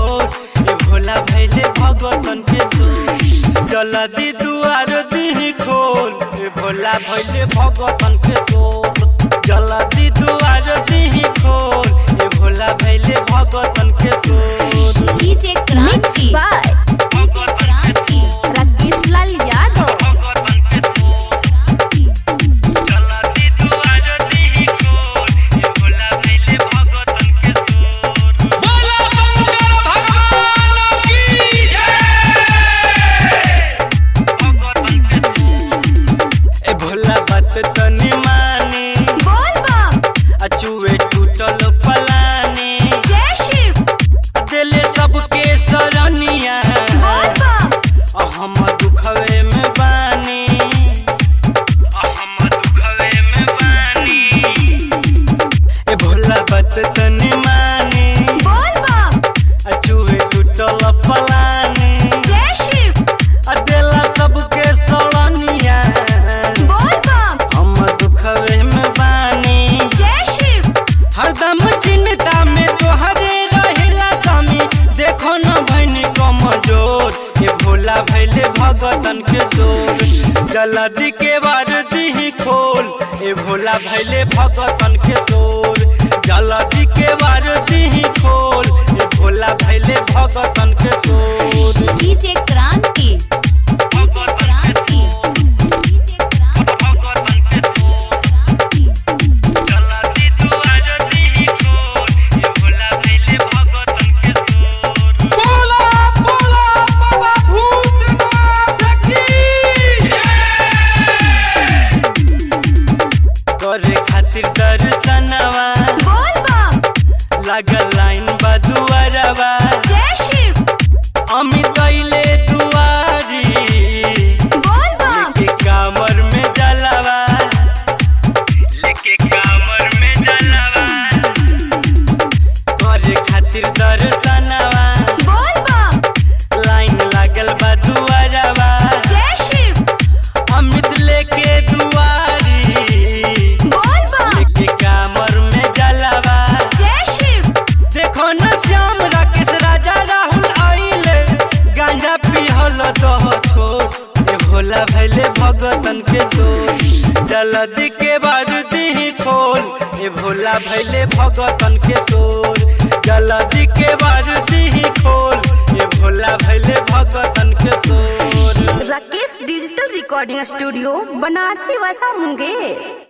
भोर, ए भोला भैले भगतन के सोर। जल्दी दुआर दी खोल, ए भोला भैले भगतन के सोर। जल्दी दुआर दी खोल, ए भोला भैले भगतन के सोर। डीजे क्रांति डीजे क्रांति राकेश लाल यादव। तनी मानी बोल बम अचुए टूटल पलानी, जय शिव दिले सबके सरनिया। बोल बम हम दुखवे में बानी, हम दुखवे में बानी। ए भोला बात तनी मानी बोल बम अचुए टूटल पलानी, जय शिव दिला सबके सरनिया। हरदम चिंता में तोहरे रहेला स्वामी, देखो न भैनी कमजोर, ए भोला भैले भगतन के सोर। जल्दी के बार दी खोल, ए भोला भैले भगतन के सोर। जल्दी के बार दी खोल, ए भोला भैले भगतन के सोर। डीजे क्रांति डीजे क्रांति डीजे क्रांति करे खातिर दर्शनवा, बोल बम लागल लाइन बा दुआरवा। जय शिव अमित अइले दुआरी, बोल बम लेके कामर में जलावा, लेके कामर में जलावा। करे खातिर दर्शनवा, बोल बम लाइन लागल बा दुआरवा। जय शिव अमित लेके दुआरी, बोल बम लेके कामर में जलावा। जय शिव देखो न श्याम राकेश राजा राहुल आइले, गांजा पिहल दह छोड़, ए भोला भैले भगतन के सोर। जल्दी के बार दी खोल, ए भोला भैले भगतन के सोर। जल्दी के बार दी खोल, ए भोला भैले भगतन के सोर। Rakesh digital recording studio Banarasi वैसा मुंगेर।